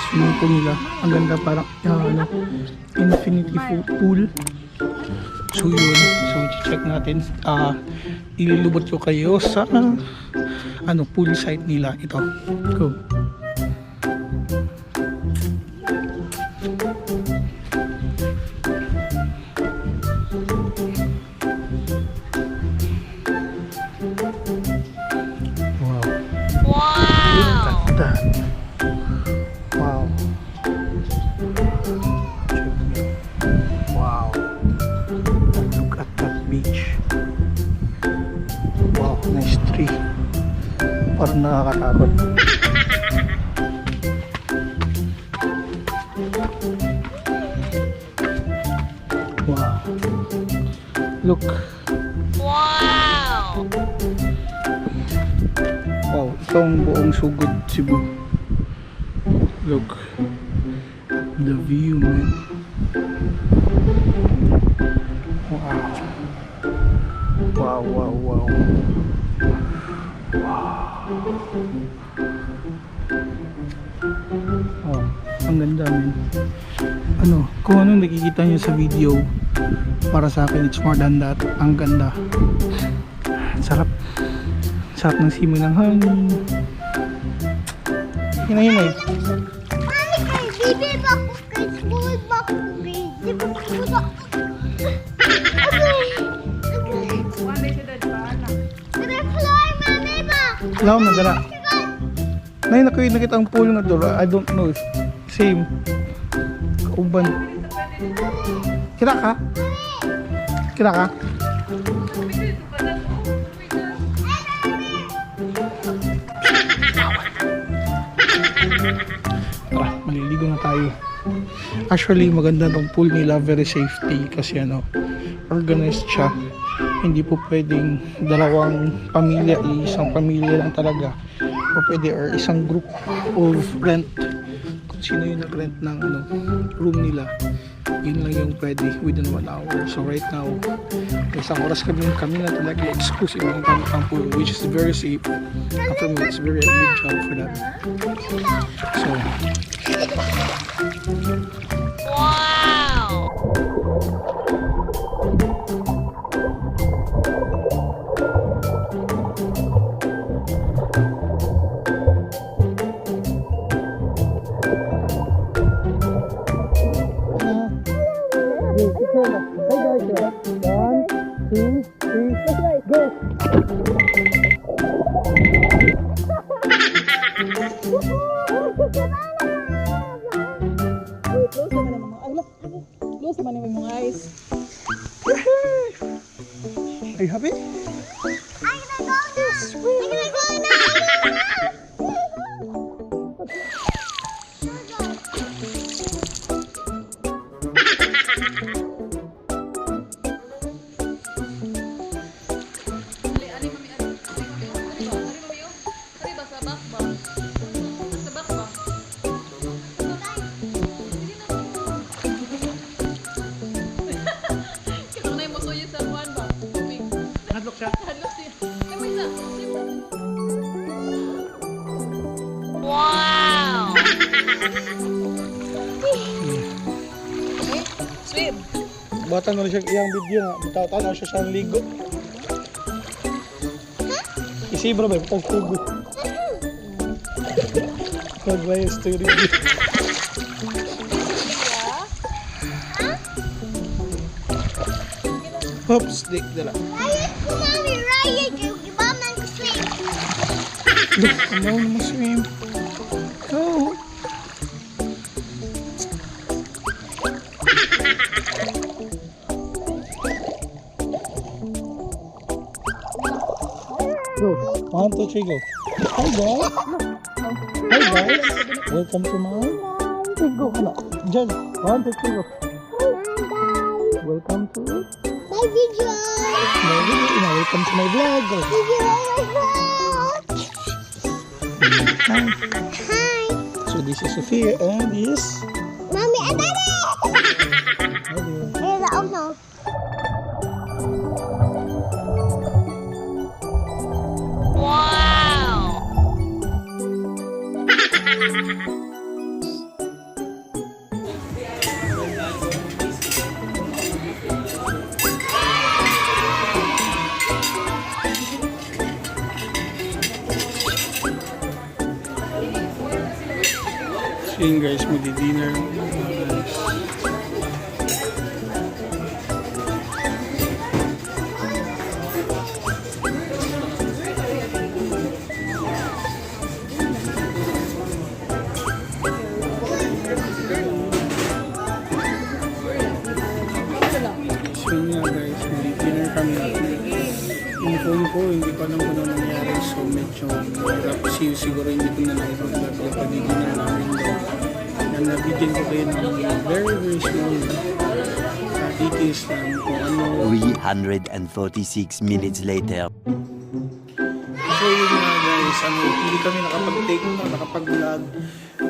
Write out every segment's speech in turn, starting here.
swimming pool nila. Ang ganda, parang infinity pool. So yun, so check natin. Ililubot ko kayo sa pool site nila. Ito, go. Parang nakakatakot. Wow. Look. Wow. Wow, ito ang buong Sugod, Cebu. Look. The view, man. Wow. Wow, wow, wow. Oh, ang ganda, man. Kung anong nakikita niyo sa video, para sa akin it's more than that. Ang ganda. Sarap. Sarap ng simoy ng hangin. Hinay-hinay. Wala akong nagala. Nakita ang pool nga doon. I don't know if same. Kauban. Kira ka? Kira ka? Tara, maliligo na tayo. Actually, maganda ng pool nila. Very safety kasi organized siya. Hindi po pwedeng dalawang pamilya, isang pamilya lang talaga. O pwede or isang group of rent. Kung sino yung nag-rent ng room nila, yun lang yung pwede within 1 hour. So right now, isang oras kami na talaga exclusive ng tamang pool, which is very safe. After me, it's very good job for that. So, wow. Close naman yung mga eyes. are you happy? I'm gonna go now. Wow! Swim. Bata na siya iyang video nga. Bitaw-tanaw siya sa ligo. Isibra ba? Pagtugo. Pag-bias to review. Hops, dik dala. Mommy, Ryan, you mom and swim. Look, no naman swim. Go! Go. 1, 2, 3, go. Hi guys. Hi guys. Welcome to my go. Jen, 1, 2, 3, go. Welcome to My video. my video. Welcome to my vlog. Go. Hi. Hi. So this is Sophia and this. Mommy and Daddy. Hi there. Here's the no. Wow. Yun guys, magdi-dinner guys. So yun nga guys, magdi-dinner kami. Yung phone ko, hindi pa alam kung ano nangyari. So medyo hirap. Siguro hindi ko na naipag-vlog yung pag-dinner namin doon. And nabigyan ko kayo ng very small details lang kung ano. 346 minutes later. So yun nga guys, hindi kami nakapag-vlog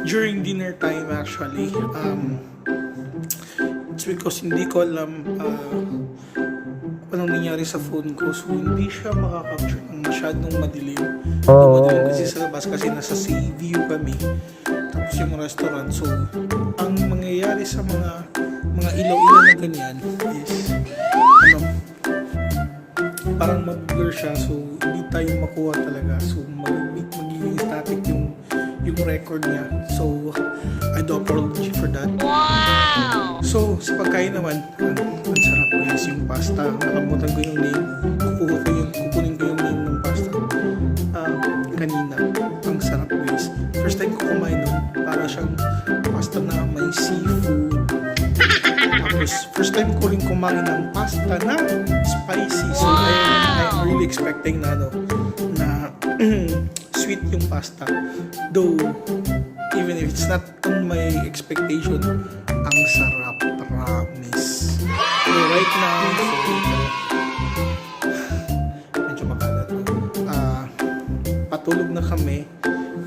during dinner time actually. It's because hindi ko alam anong nangyari sa phone ko. So hindi siya makaka-capture ng masyadong madilim. Madilim kasi sa labas kasi nasa sea view kami. Tapos yung restaurant. So ang mangyayari sa mga ilaw-ilaw na ganyan is parang mag-blur siya. So hindi tayo makuha talaga. So magiging static yung record niya. So I do apology for that. Wow! So sa pagkain naman, ang sarap guys yung pasta. Nakalimutan ko yung name. Kukunin ko yung name ng pasta. Kanina. Ang sarap guys. First time ko kumain nun. Para siyang pasta na may seafood. Tapos first time ko rin kumain ng pasta na spicy. So I'm really expecting na sweet yung pasta. Though even if it's not on my expectation, ang sarap, promise. So right now, medyo makalat. Patulog na kami.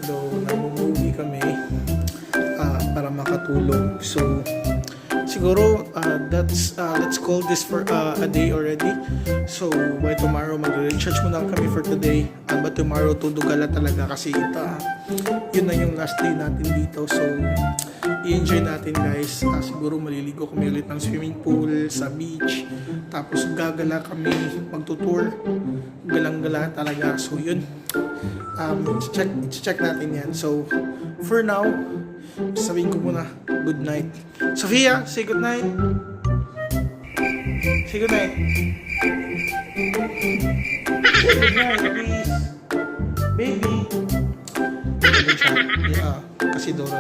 Though nag-movie kami para makatulog. So siguro let's call this for a day already. So by tomorrow mag-recharge muna kami for today. But tomorrow tudugala talaga kasi yun na yung last day natin dito. So i-enjoy natin guys. Siguro maliligo kami ulit ng swimming pool sa beach. Tapos gagala kami, magtutour. Galang-gala talaga. So yun. Check natin yan. So for now, sabihin ko muna, good night. Sophia, say good night. Say good night. Say good night, please. Baby. Yeah, kasi Dora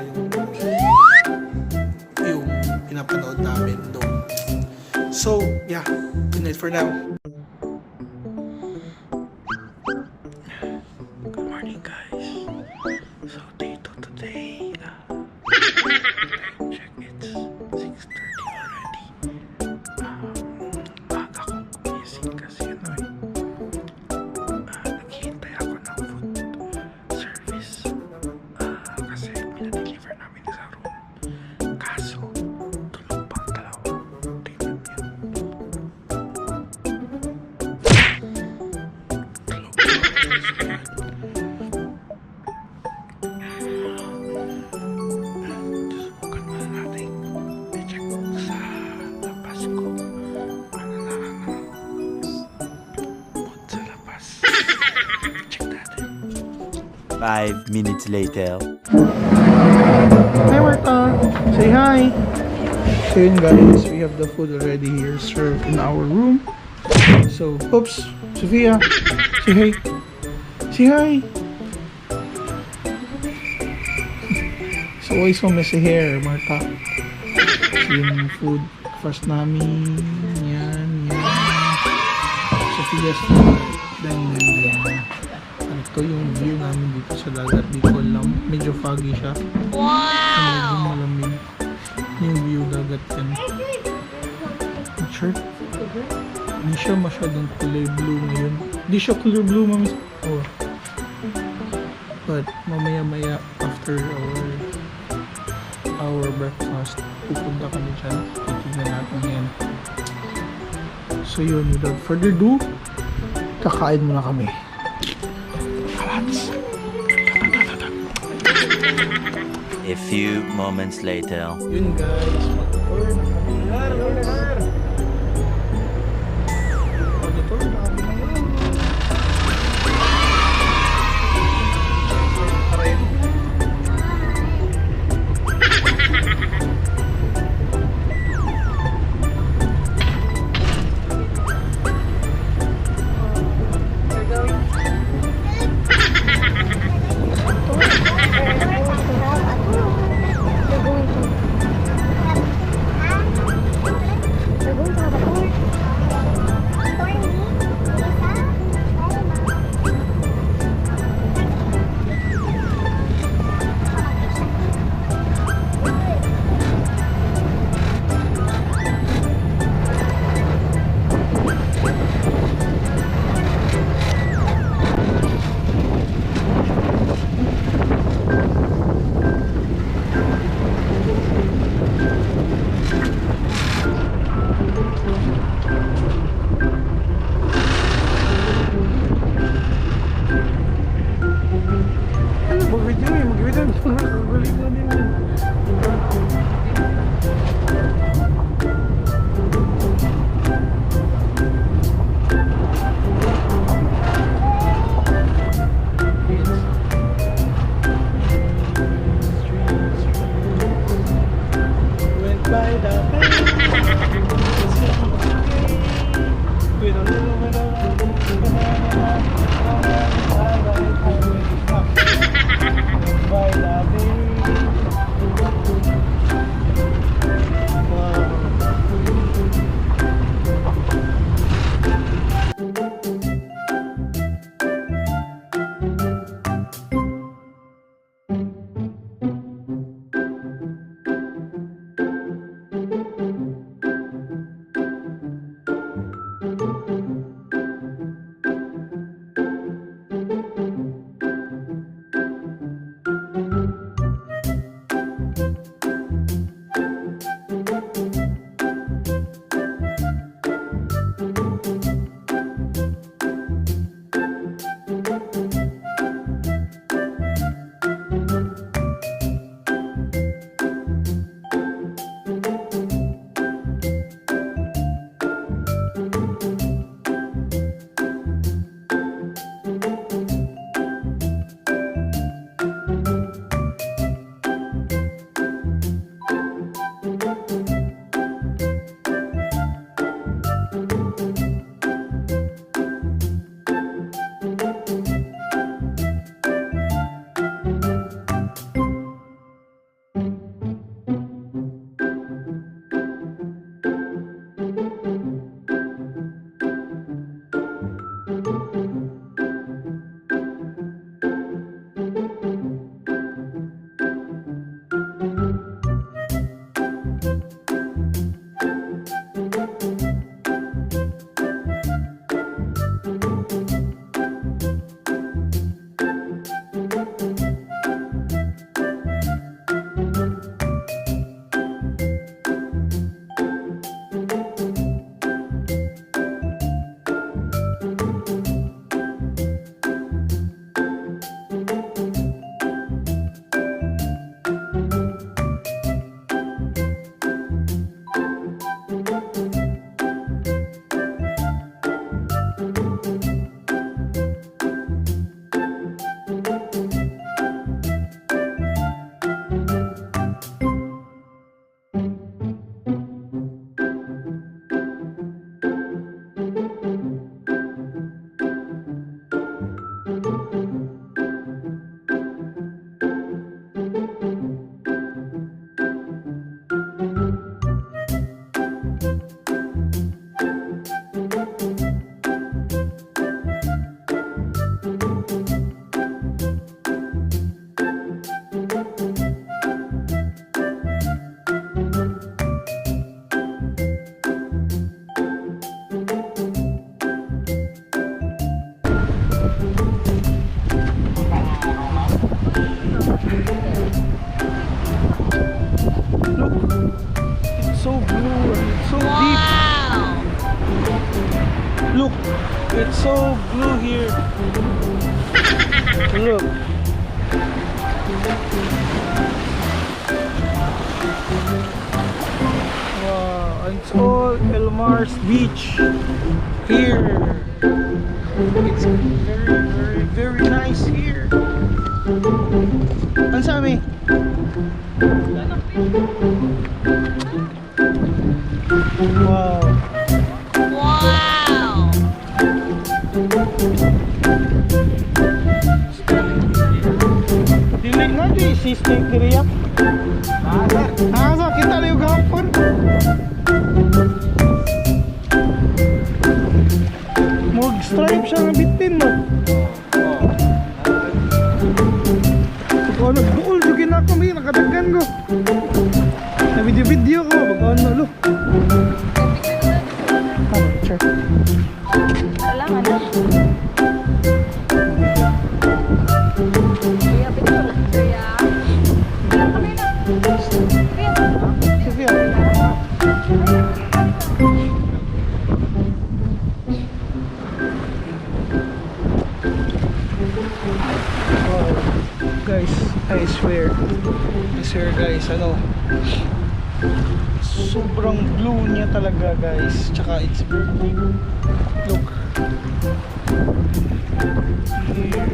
yung pinapanood namin doon. So, yeah. Good night for now. Good morning, guys. So, day 2 today. Check, it's 6:30 already. Baga ko gumising kasi naghihintay ako ng food service. Kasi pinadeliver namin sa room. Kaso, tulog pang dalawa. Tingnan niyo. Tulog pang i-check sa labas ko. Ano na mood sa labas. Check natin. 5 minutes later. Hi Marta! Say hi! So yun guys, we have the food already here served in our room. So, oops! Sophia! Say hi! Say hi! So why so messy hair, Marta? So yung food first namin, yan. Sophia's food, then. Ito yung view namin dito sa dagat. Di ko alam, medyo foggy siya. Medyo malamig yung view dagat yan. Ang shirt, hindi siya masyadong kulay blue ngayon. Hindi siya color blue, mami. Oh. But mamaya after our breakfast, pupunta kami dyan. Titignan natin yan. So yun, without further ado, kakain muna kami. A few moments later. Yun guys, mag-tour na kami. Mag-tour na kami ngayon. It's so blue here. Look. Wow, it's all El Mars Beach here. It's very nice here. Ano sabi? Wow. Wow! Dili nga di sistem kiriyak. Asa kita na yung gapon. Mag-stripe siya ng bitin mo. Ano, bukol sugin ako may nakadaggan ko. Na video ko, baka ano, ano, sure. Kailangan na. Kuya, picture lang. Kuya. Ilang kami na? Sige, wow. Guys, I swear guys, ano, sobrang blue niya talaga guys, tsaka it's very big. Look here.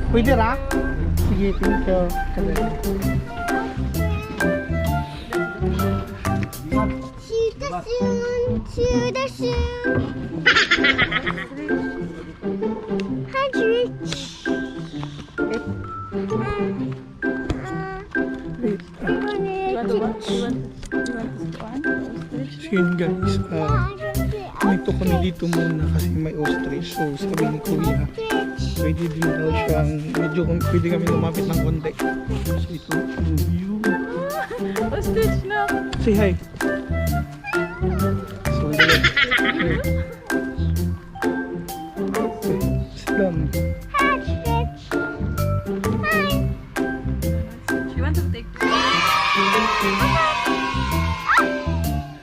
Pwede ra? Sige, thank you. To the soon. Hundred. You want to what? You want this one? Ostrich? So yun guys, ito kami dito muna kasi may ostrich. So sabi ni Kuya, pwede din daw siyang, medyo pwede kami lumapit ng konti. So ito yung view. Ostrich na! Say hi. So dali. Sit down. You want to take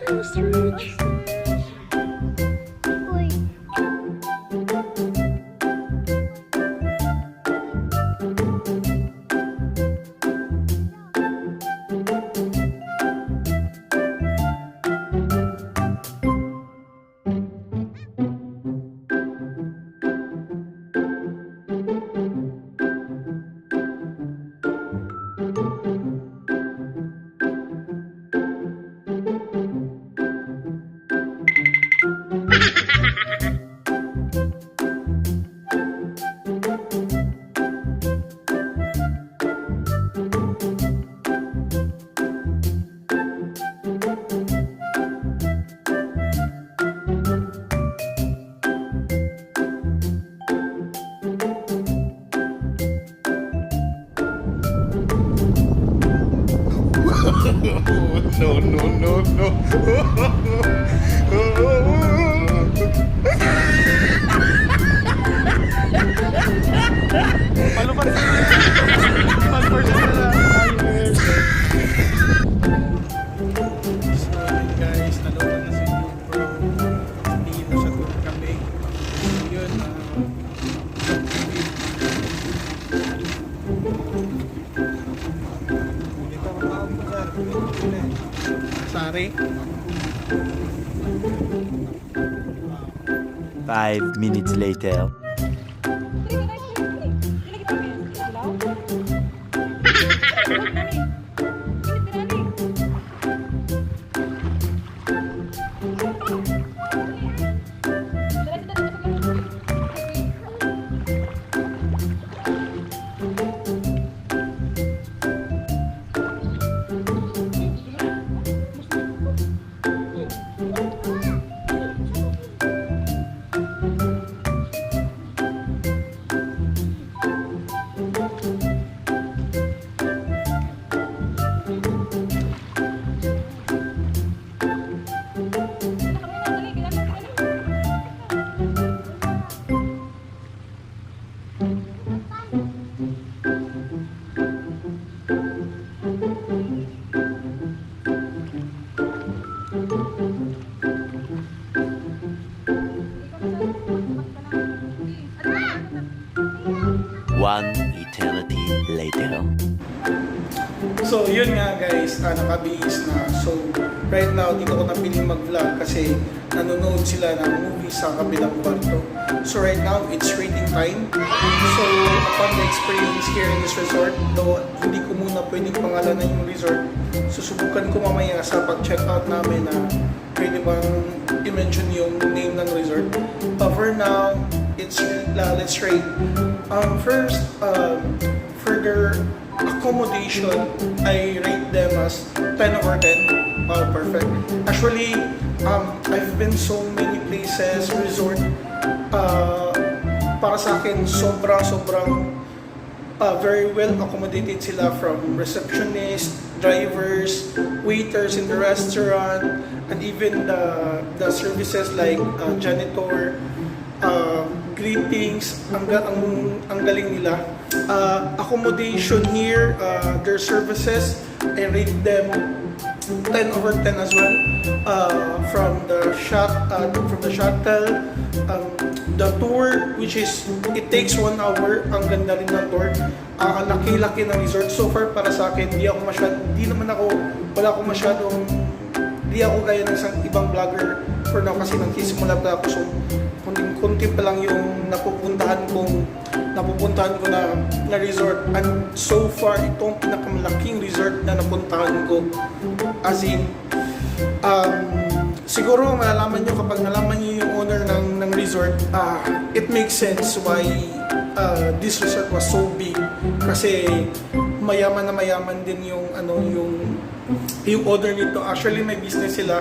Ostrich. No, no, no, no. So yun guys, naloban na si GoPro. Hindi na siya doon kami. So yun, Sari. 5 minutes later. One eternity later. So yun nga guys, nakabihis na. So right now, dito ko napiling mag-vlog kasi nanonood sila ng movie sa kabilang kwarto. So right now, it's rating time. So upon the experience here in this resort, though hindi ko muna pwedeng pangalanan yung resort, susubukan ko mamaya sa pag-check out namin na pwede bang i-mention yung name ng resort. But for now, let's rate. First, for their accommodation, I rate them as 10 over 10. Wow, perfect. Actually, I've been so many places, resort, para sa akin, sobrang very well accommodated sila, from receptionist, drivers, waiters in the restaurant, and even the services like janitor, greetings, ang galing nila. Accommodation here, their services, I rate them 10 over 10 as well. From the shuttle, the tour, which is, it takes 1 hour, ang ganda rin ng tour. Ang laki-laki ng resort. So far, para sa akin, di ako gaya ng isang ibang vlogger for now kasi nagsisimula pa ako. So, kunti pa lang yung napupuntahan kong napupuntahan ko na resort. And so far, itong pinakamalaking resort na napuntahan ko. As in, siguro malalaman nyo kapag nalaman nyo yung owner ng resort, it makes sense why this resort was so big. Kasi mayaman na mayaman din yung owner nito. Actually, may business sila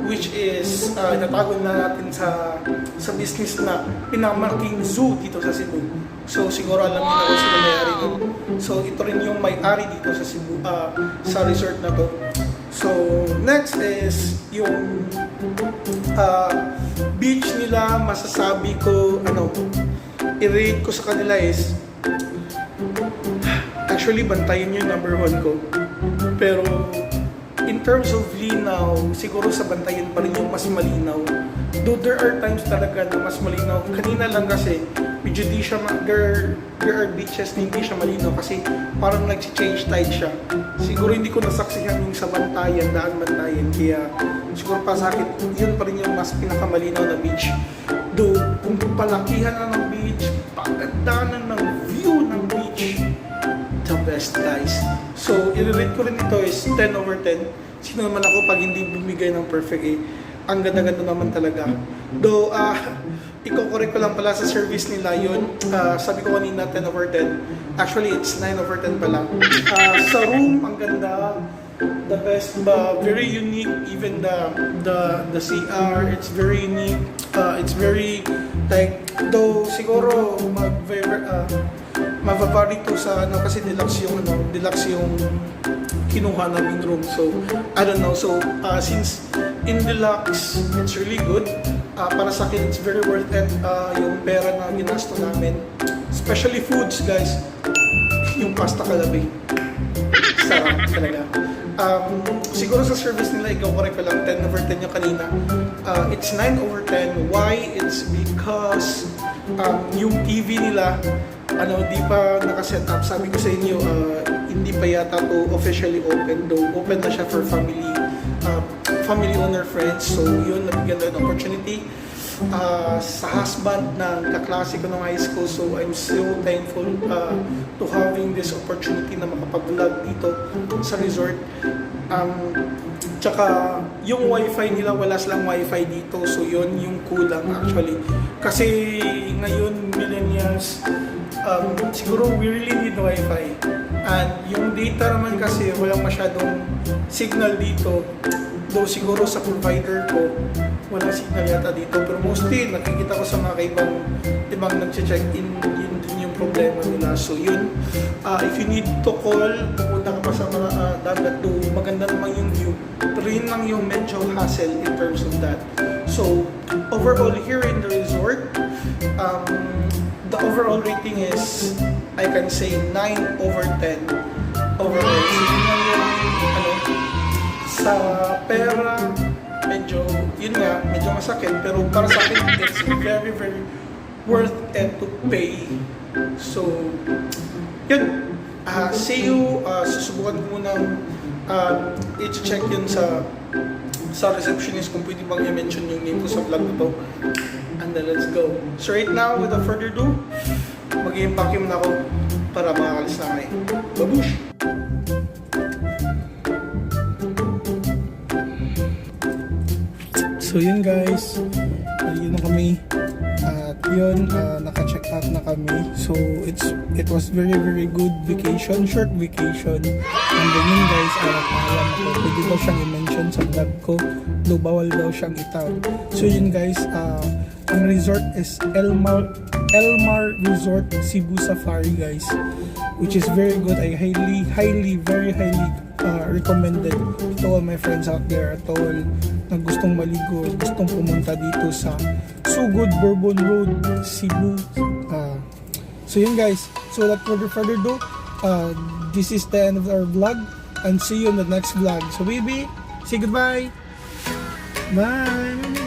which is natago na natin sa business na pinamalaking zoo dito sa Cebu. So siguro alam niyo na kung sino may-ari nito. So ito rin yung may-ari dito sa Cebu, sa resort na to. So next is yung beach nila. Masasabi ko, i-rate ko sa kanila is actually bantayan yung number 1 ko. Pero in terms of linaw, siguro sa bantayan pa rin yung mas malinaw. Though there are times talaga na mas malinaw. Kanina lang kasi, medyo di siya, there are beaches na hindi siya malinaw kasi parang nag-change tide siya. Siguro hindi ko nasaksihan yung sa bantayan, daan bantayan. Kaya siguro pa sa akin, yun pa rin yung mas pinakamalinaw na beach. Though, kung palakihan na ng beach, pagandaanan ng view ng beach, the best guys. So, i-rate ko rin ito is 10 over 10. Sino naman ako pag hindi bumigay ng perfect eh. Ang ganda-ganda naman talaga. Though, iko-correct ko lang pala sa service nila yun. Sabi ko kanina 10 over 10. Actually, it's 9 over 10 pala. Sa room, ang ganda. The best, very unique. Even the CR, it's very unique. It's very, like, though siguro mababari to sa kasi deluxe yung kinuha naming room. So I don't know. So since in deluxe it's really good, para sa akin it's very worth it yung pera na ginasto namin, especially foods guys. Yung pasta kalabi sarap talaga. Siguro sa service nila, ikaw correct ko lang, 10 over 10 yung kanina. It's 9 over 10. Why? It's because yung TV nila, di pa nakaset up. Sabi ko sa inyo, hindi pa yata to officially open. Though open na siya for family owner friends. So yun, nabigyan na ng opportunity. Sa husband ng kaklase ko ng high school. So I'm so thankful to having this opportunity na makapag-vlog dito sa resort. Tsaka yung wifi nila, wala silang wifi dito. So yun yung kulang actually. Kasi ngayon millennials, siguro we really need wifi. And yung data naman kasi walang masyadong signal dito. Though siguro sa provider ko, walang signal yata dito. Pero mostly, nakikita ko sa mga ibang nag-check-in, yun din yung problema nila. So yun, if you need to call, pupunta ka pa sa mga dagat do, maganda naman yung view. Pero yun lang yung medyo hassle in terms of that. So, overall here in the resort, the overall rating is, I can say 9 over 10 overall. So yun lang yung, sa pera, medyo masakit, pero para sa akin, it's very, very worth it to pay. So, yun. See you. Susubukan ko munang i-check yun sa receptionist kung pwede bang i-mention yung name ko sa vlog na to. And then let's go. So right now, without further ado, mag-i-vacuum na ako para makakalis na kayo. Babush! So yun guys, yun na kami. At yun, naka-check out na kami. So it was very very good vacation, short vacation. And then yun guys, alam ako, pwede daw siyang i-mention sa vlog ko. Though bawal daw siyang itag. So yun guys, ang resort is Elmar Resort Cebu Safari guys. Which is very good. I very highly recommended to all my friends out there, at all na gustong maligo, gustong pumunta dito sa Sugod Bourbon Road, Cebu. So yun guys, so without further ado, this is the end of our vlog, and see you in the next vlog. So baby, say goodbye. Bye.